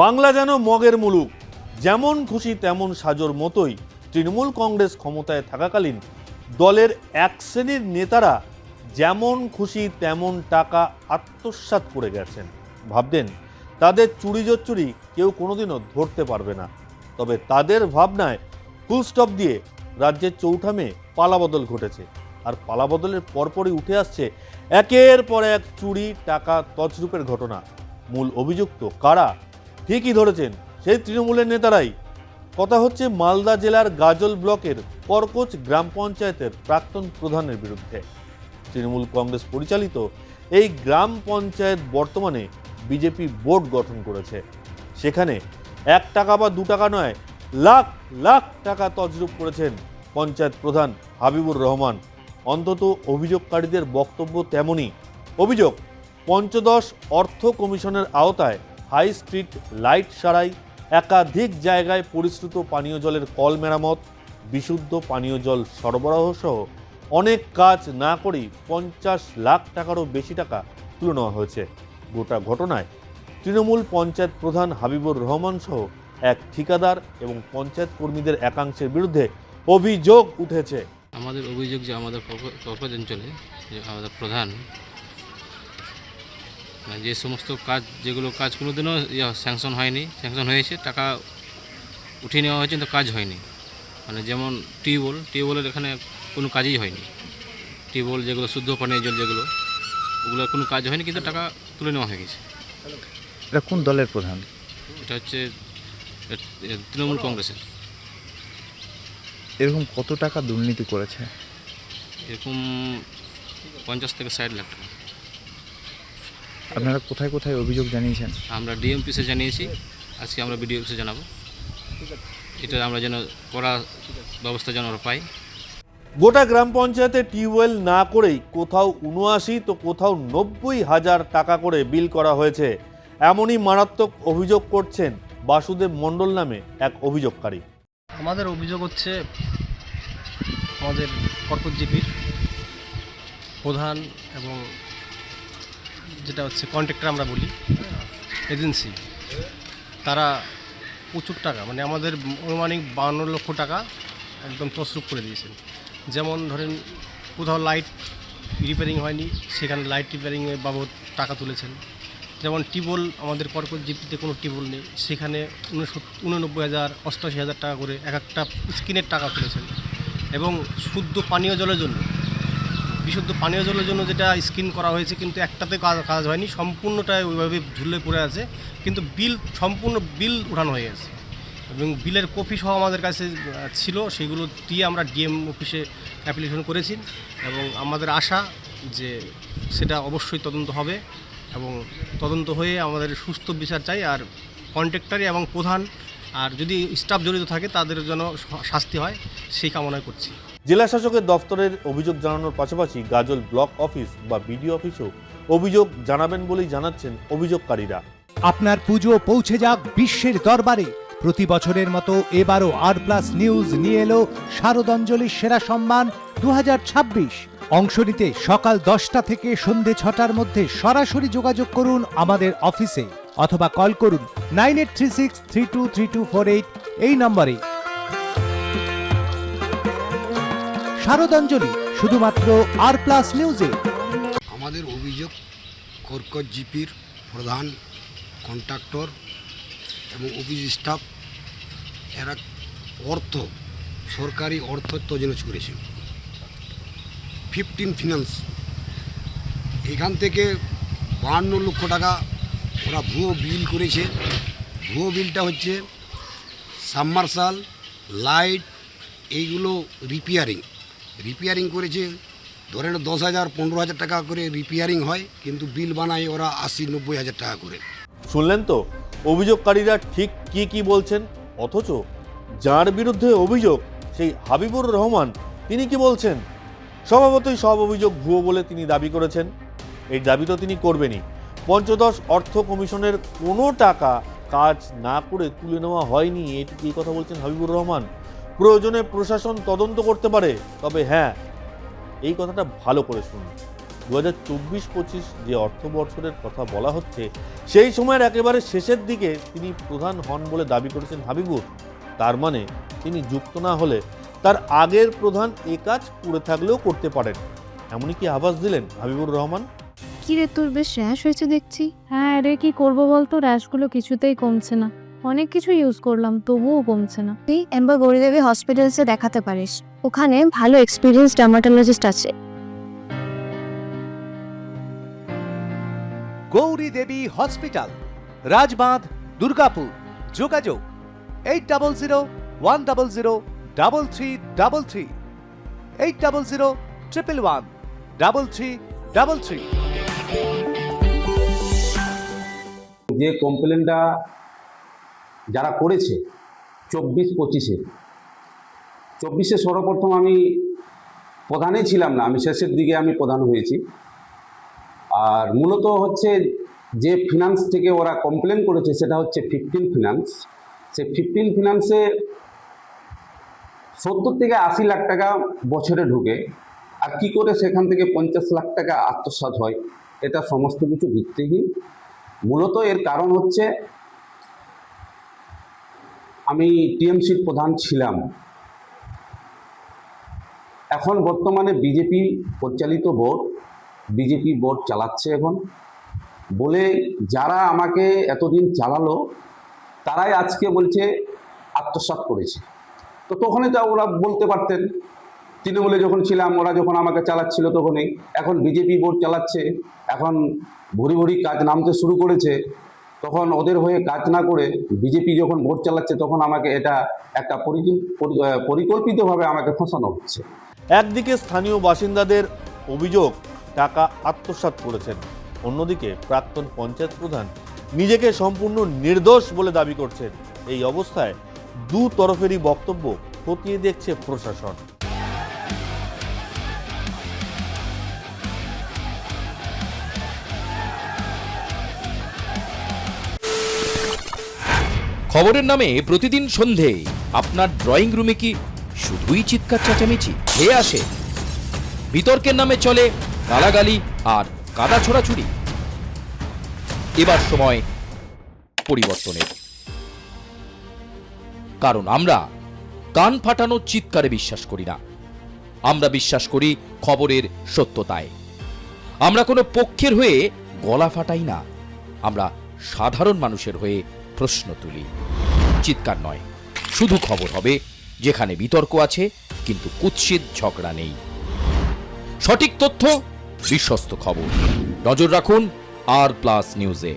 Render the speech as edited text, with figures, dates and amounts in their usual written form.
বাংলা যেন মগের মুলুক, যেমন খুশি তেমন সাজোর মতোই তৃণমূল কংগ্রেস ক্ষমতায় থাকাকালীন দলের এক শ্রেণীর নেতারা যেমন খুশি তেমন টাকা আত্মসাৎ করে গেছেন। ভাবতেন তাদের চুরি জোচ্চুরি কেউ কোনোদিনও ধরতে পারবে না, তবে তাদের ভাবনায় ফুল স্টপ দিয়ে রাজ্যের চৌঠামে পালাবদল ঘটেছে। আর পালাবদলের পরপরই উঠে আসছে একের পর এক চুরি, টাকা তছরূপের ঘটনা। মূল অভিযুক্ত কারা? ঠিকই ধরেছেন, সেই তৃণমূলের নেতারাই। কথা হচ্ছে মালদা জেলার গাজল ব্লকের করকোচ গ্রাম পঞ্চায়েতের প্রাক্তন প্রধানের বিরুদ্ধে। তৃণমূল কংগ্রেস পরিচালিত এই গ্রাম পঞ্চায়েত বর্তমানে বিজেপি বোর্ড গঠন করেছে। সেখানে 1 টাকা বা 2 টাকা নয়, লাখ লাখ টাকা তছরূপ করেছেন পঞ্চায়েত প্রধান হাবিবুর রহমান। অন্তত অভিযোগকারীদের বক্তব্য তেমনই। অভিযোগ, পঞ্চদশ অর্থ কমিশনের আওতায় হাই স্ট্রিট লাইট সারাই, একাধিক জায়গায় পরিশ্রুত পানীয় জলের কল মেরামত, বিশুদ্ধ পানীয় জল সরবরাহ সহ অনেক কাজ না করেই 50 লাখ টাকারও বেশি টাকা তুলে নেওয়া হয়েছে। গোটা ঘটনায় তৃণমূল পঞ্চায়েত প্রধান হাবিবুর রহমান সহ এক ঠিকাদার এবং পঞ্চায়েত কর্মীদের একাংশের বিরুদ্ধে অভিযোগ উঠেছে। আমাদের অভিযোগ যে আমাদের করকোচ অঞ্চলে যে আমাদের প্রধান যে সমস্ত যেগুলো কাজ কোনোদিনও স্যাংশন হয়নি, স্যাংশন হয়েছে, টাকা উঠিয়ে নেওয়া হয়েছে কিন্তু কাজ হয়নি। যেমন টিউবওয়েলের এখানে কোনো কাজই হয়নি। টিউবওয়েল যেগুলো শুদ্ধ পানীয় জল যেগুলোর কোনো কাজ হয়নি, কিন্তু টাকা তুলে নেওয়া হয়ে গেছে। এটা কোন দলের প্রধান? এটা হচ্ছে তৃণমূল কংগ্রেসের। এরকম কত টাকা দুর্নীতি করেছে? এরকম 50 থেকে 60 লাখ টাকা। আপনারা কোথায় কোথায় অভিযোগ জানিয়েছেন? আমরা ডিএম অফিসে জানিয়েছি, আজকে আমরা বিডিও অফিসে জানাবো। এটা আমরা যেন করা ব্যবস্থা যেন আমরা পাই। গোটা গ্রাম পঞ্চায়েতে টিউবওয়েল না করেই কোথাও 79 তো কোথাও 90,000 টাকা করে বিল করা হয়েছে। এমনই মারাত্মক অভিযোগ করছেন বাসুদেব মণ্ডল নামে এক অভিযোগকারী। আমাদের অভিযোগ হচ্ছে আমাদের করকোচ জিপির প্রধান এবং যেটা হচ্ছে কন্ট্রাক্টর আমরা বলি এজেন্সি, তারা প্রচুর টাকা আমাদের অনুমানিক 52 লক্ষ টাকা একদম তছরূপ করে দিয়েছেন। যেমন ধরেন কোথাও লাইট রিপেয়ারিং হয়নি, সেখানে লাইট রিপেয়ারিংয়ের বাবদ টাকা তুলেছেন। যেমন টিউবওয়েল, আমাদের করকোচ জিপিতে কোনো টিউবওয়েল নেই, সেখানে 89,000 88,000 টাকা করে এক একটা স্কিনের টাকা তুলেছেন। এবং শুদ্ধ পানীয় জলের জন্য, বিশুদ্ধ পানীয় জলের জন্য যেটা স্কিন করা হয়েছে, কিন্তু একটাতে কাজ হয়নি, সম্পূর্ণটাই ওইভাবে ঝুলে পড়ে আছে, কিন্তু সম্পূর্ণ বিল উঠানো হয়ে গেছে। এবং বিলের কপি সহ আমাদের কাছে ছিল, সেগুলো দিয়ে আমরা ডিএম অফিসে অ্যাপ্লিকেশন করেছি এবং আমাদের আশা যে সেটা অবশ্যই তদন্ত হবে এবং তদন্ত হয়ে আমাদের সুস্থ বিচার চাই। আর কন্ট্রাক্টরি এবং প্রধান আর যদি স্টাফ জড়িত থাকে তাদের জন্য শাস্তি হয়, সেই কামনাই করছি। জেলা শাসকের দফতরের অভিযোগ জানানোর পাশাপাশি গাজল ব্লক অফিস বা বিডিও অফিসেও অভিযোগ জানাবেন বলেই জানাচ্ছেন অভিযোগকারীরা। আপনার পুজো পৌঁছে যাক বিশ্বের দরবারে। প্রতি বছরের মতো এবারও আর+ নিউজ নিয়ে এলো শারদাঞ্জলির সেরা সম্মান 2026। অংশ নিতে সকাল 10টা থেকে সন্ধে 6টার মধ্যে সরাসরি যোগাযোগ করুন আমাদের অফিসে অথবা কল করুন 9836323248 এই নম্বরে। শারদাঞ্জলি শুধুমাত্র আর+ নিউজে। আমাদের অভিযোগ করকোচ জিপির প্রধান, কন্ট্রাক্টর এবং অফিস স্টাফ এরা সরকারি অর্থ তছনছ করেছে। 15 ফিনান্স এখান থেকে 52 লক্ষ টাকা ওরা ভুয়ো বিল করেছে। ভুয়ো বিলটা হচ্ছে সাবমার্শাল, লাইট, এইগুলো রিপেয়ারিং করেছে। ধরেন 10,000 15,000 টাকা করে রিপেয়ারিং হয়, কিন্তু বিল বানায় ওরা 80-90,000 টাকা করে। শুনলেন তো অভিযোগকারীরা ঠিক কি বলছেন, অথচ যার বিরুদ্ধে অভিযোগ সেই হাবিবুর রহমান তিনি কি বলছেন? স্বভাবতই সব অভিযোগ ভুয়ো বলে তিনি দাবি করেছেন। এই দাবি তো তিনি করবেনই। পঞ্চদশ অর্থ কমিশনের কোনো টাকা কাজ না করে তুলে নেওয়া হয়নি, এটুকু এই কথা বলছেন হাবিবুর রহমান। প্রয়োজনে প্রশাসন তদন্ত করতে পারে, তবে হ্যাঁ, এই কথাটা ভালো করে শুনুন। 2024-25 যে অর্থ বছরের কথা বলা হচ্ছে সেই সময়ের একেবারে শেষের দিকে তিনি প্রধান হন বলে দাবি করেছেন হাবিবুর। তার মানে তিনি যুক্ত না হলে তার আগের প্রধান এ কাজ করে থাকলেও করতে পারেন, এমনই কি আভাস দিলেন হাবিবুর রহমান। কি রে, তোর বেশ র্যাশ হয়েছে দেখছি। হ্যাঁ রে, কি করবো বলতো, র্যাশগুলো কিছুতেই কমছে না। অনেক কিছু ইউজ করলাম তবুও কমছে না। তুই এম্বার গৌরীদেবী হসপিটালসে দেখাতে পারিস, ওখানে ভালো এক্সপিরিয়েন্স ডার্মাটোলজিস্ট আছে। গৌরী দেবী হসপিটাল, রাজবাঁধ, দুর্গাপুর। যোগাযোগ 8001003333, 8001113333। যে কমপ্লেনটা যারা করেছে 24-25-এ সর্বপ্রথম আমি প্রধানই ছিলাম না, আমি শেষের দিকে আমি প্রধান হয়েছি। আর মূলত হচ্ছে যে ফিনান্স থেকে ওরা কমপ্লেন করেছে সেটা হচ্ছে 15 ফিনান্স। সে 15 ফিনান্সে 70 থেকে 80 লাখ টাকা বছরে ঢুকে, আর কি করে সেখান থেকে 50 লাখ টাকা আত্মসাৎ হয়, এটা সমস্ত কিছু ভিত্তিহীন। মূলত এর কারণ হচ্ছে আমি টিএমসির প্রধান ছিলাম, এখন বর্তমানে বিজেপি পরিচালিত বোর্ড, বিজেপি বোর্ড চালাচ্ছে এখন বলে যারা আমাকে এতদিন চালালো তারাই আজকে বলছে আত্মসাৎ করেছে। তো তখনই তো ওরা বলতে পারতেন, তৃণমূলে যখন ছিলাম ওরা যখন আমাকে চালাচ্ছিল তখনই। এখন বিজেপি বোর্ড চালাচ্ছে, এখন ভুরি ভুরি কাজ নামতে শুরু করেছে, তখন ওদের হয়ে কাজ না করে বিজেপি যখন ভোট চালাচ্ছে তখন আমাকে এটা একটা পরিকল্পিতভাবে আমাকে ফাঁসানো হচ্ছে। একদিকে স্থানীয় বাসিন্দাদের অভিযোগ টাকা আত্মসাৎ করেছেন, অন্যদিকে প্রাক্তন পঞ্চায়েত প্রধান নিজেকে সম্পূর্ণ নির্দোষ বলে দাবি করছেন। এই অবস্থায় দু তরফেরই বক্তব্য খতিয়ে দেখছে প্রশাসন। খবরের নামে প্রতিদিন সন্ধে আপনার ড্রয়িং রুমে কি শুধুই চিৎকার চেঁচামেচি খেয়ে আসে? বিতর্কের নামে চলে গালাগালি আর কাদা ছোড়াছুড়ি। এবার সময় পরিবর্তনের, কারণ আমরা কান ফাটানো চিৎকারে বিশ্বাস করি না, আমরা বিশ্বাস করি খবরের সত্যতায়। আমরা কোনো পক্ষের হয়ে গলা ফাটাই না, আমরা সাধারণ মানুষের হয়ে প্রশ্ন তুলি। চিৎকার নয়, শুধু খবর হবে যেখানে বিতর্ক আছে কিন্তু কুৎসিত ঝগড়া নেই। সঠিক তথ্য, বিশ্বস্ত খবর। নজর রাখুন আর প্লাস নিউজে।